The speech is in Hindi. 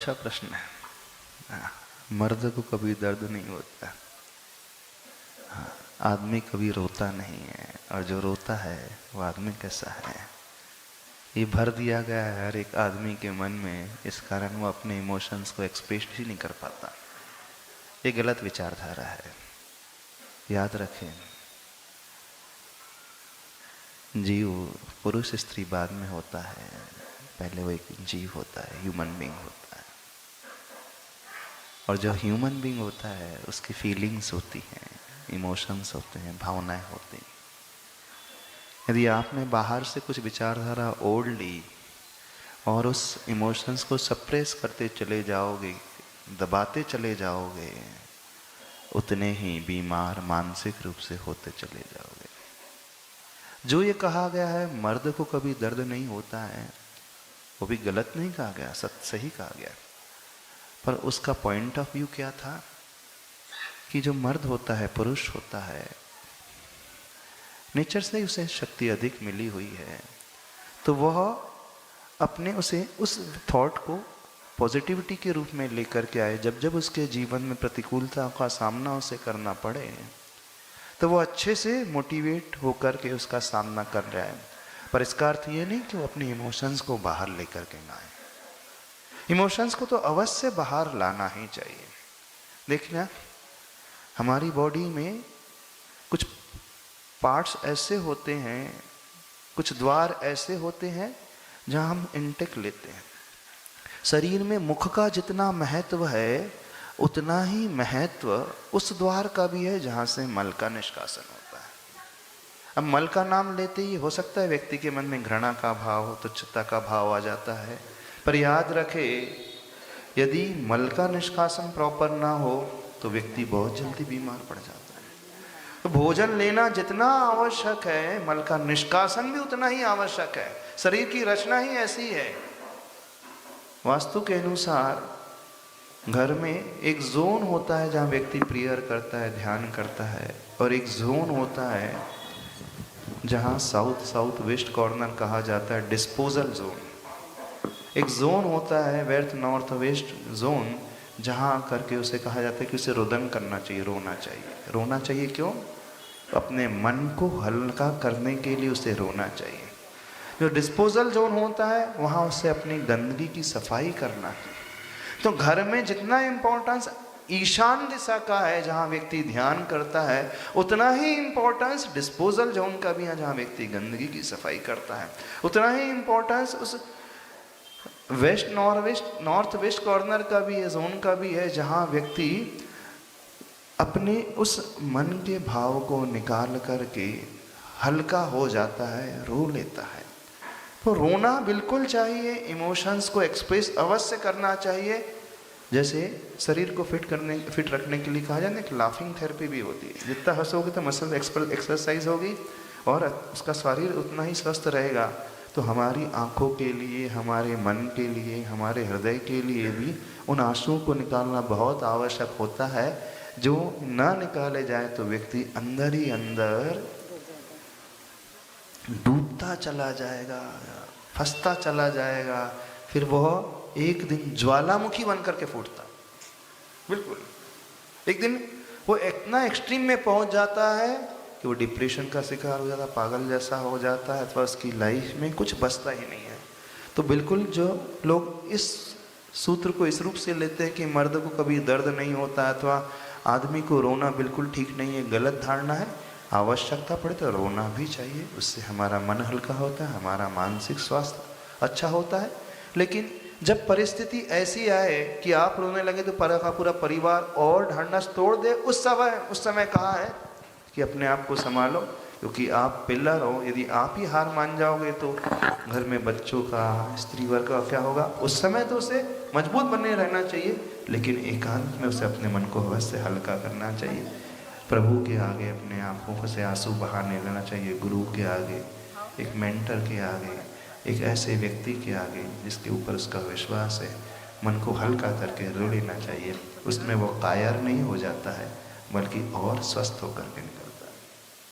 अच्छा प्रश्न है। हाँ, मर्द को कभी दर्द नहीं होता। हाँ, आदमी कभी रोता नहीं है, और जो रोता है वो आदमी कैसा है ये भर दिया गया है हर एक आदमी के मन में। इस कारण वो अपने इमोशंस को एक्सप्रेस ही नहीं कर पाता। ये गलत विचारधारा है। याद रखें, जीव पुरुष स्त्री बाद में होता है, पहले वो एक जीव होता है, ह्यूमन बीइंग होता है। और जो ह्यूमन बीइंग होता है उसकी फीलिंग्स होती हैं, इमोशंस होते हैं, भावनाएं होती हैं। यदि आपने बाहर से कुछ विचारधारा ओढ़ ली और उस इमोशंस को सप्रेस करते चले जाओगे, दबाते चले जाओगे, उतने ही बीमार मानसिक रूप से होते चले जाओगे। जो ये कहा गया है मर्द को कभी दर्द नहीं होता है, वो भी गलत नहीं कहा गया, सही कहा गया। पर उसका पॉइंट ऑफ व्यू क्या था कि जो मर्द होता है, पुरुष होता है, नेचर से उसे शक्ति अधिक मिली हुई है, तो वह अपने उसे उस थॉट को पॉजिटिविटी के रूप में लेकर के आए। जब जब उसके जीवन में प्रतिकूलता का सामना उसे करना पड़े तो वो अच्छे से मोटिवेट होकर के उसका सामना कर रहा है। पर इसका अर्थ ये नहीं कि वो अपने इमोशंस को बाहर लेकर के ना आए। इमोशंस को तो अवश्य बाहर लाना ही चाहिए। देखना, हमारी बॉडी में कुछ पार्ट्स ऐसे होते हैं, कुछ द्वार ऐसे होते हैं जहां हम इंटेक लेते हैं। शरीर में मुख का जितना महत्व है उतना ही महत्व उस द्वार का भी है जहां से मल का निष्कासन होता है। अब मल का नाम लेते ही हो सकता है व्यक्ति के मन में घृणा का भाव, तुच्छता का भाव आ जाता है। पर याद रखे, यदि मल का निष्कासन प्रॉपर ना हो तो व्यक्ति बहुत जल्दी बीमार पड़ जाता है। तो भोजन लेना जितना आवश्यक है, मल का निष्कासन भी उतना ही आवश्यक है। शरीर की रचना ही ऐसी है। वास्तु के अनुसार घर में एक जोन होता है जहाँ व्यक्ति प्रेयर करता है, ध्यान करता है, और एक जोन होता है जहाँ साउथ वेस्ट कॉर्नर कहा जाता है, डिस्पोजल जोन। एक जोन होता है नॉर्थ वेस्ट जोन, जहाँ करके उसे कहा जाता है कि उसे रुदन करना चाहिए, रोना चाहिए। रोना चाहिए क्यों? अपने मन को हल्का करने के लिए उसे रोना चाहिए। जो डिस्पोजल जोन होता है वहाँ उसे अपनी गंदगी की सफाई करना है। तो घर में जितना इम्पोर्टेंस ईशान दिशा का है जहाँ व्यक्ति ध्यान करता है, उतना ही इम्पोर्टेंस डिस्पोजल जोन का भी है जहाँ व्यक्ति गंदगी की सफाई करता है। उतना ही इम्पोर्टेंस उस नॉर्थ वेस्ट कॉर्नर का भी है, जोन का भी है, जहाँ व्यक्ति अपने उस मन के भाव को निकाल करके हल्का हो जाता है, रो लेता है। तो रोना बिल्कुल चाहिए, इमोशंस को एक्सप्रेस अवश्य करना चाहिए। जैसे शरीर को फिट रखने के लिए कहा जाता है कि लाफिंग थेरेपी भी होती है। जितना हंसोगे तो मसल एक्सरसाइज होगी और उसका शरीर उतना ही स्वस्थ रहेगा। तो हमारी आंखों के लिए, हमारे मन के लिए, हमारे हृदय के लिए भी उन आंसुओं को निकालना बहुत आवश्यक होता है। जो ना निकाले जाए तो व्यक्ति अंदर ही अंदर डूबता चला जाएगा, फंसता चला जाएगा। फिर वह एक दिन ज्वालामुखी बन करके फूटता। बिल्कुल, एक दिन वो इतना एक्सट्रीम में पहुंच जाता है कि वो डिप्रेशन का शिकार हो जाता है, पागल जैसा हो जाता है, अथवा उसकी लाइफ में कुछ बचता ही नहीं है। तो बिल्कुल जो लोग इस सूत्र को इस रूप से लेते हैं कि मर्द को कभी दर्द नहीं होता अथवा आदमी को रोना बिल्कुल ठीक नहीं है, गलत धारणा है। आवश्यकता पड़े तो रोना भी चाहिए, उससे हमारा मन हल्का होता है, हमारा मानसिक स्वास्थ्य अच्छा होता है। लेकिन जब परिस्थिति ऐसी आए कि आप रोने लगे तो पूरा परिवार और ढांढस तोड़ दे, उस समय कहा है कि अपने आप को संभालो, क्योंकि आप पिलर हो। यदि आप ही हार मान जाओगे तो घर में बच्चों का, स्त्री वर्ग का क्या होगा? उस समय तो उसे मजबूत बने रहना चाहिए, लेकिन एकांत में उसे अपने मन को अवश्य हल्का करना चाहिए। प्रभु के आगे अपने आंखों से आंसू बहाने लेना चाहिए, गुरु के आगे, एक मेंटर के आगे, एक ऐसे व्यक्ति के आगे जिसके ऊपर उसका विश्वास है। मन को हल्का करके रो लेना चाहिए। उसमें वो कायर नहीं हो जाता है, बल्कि और स्वस्थ होकर के निकलता है।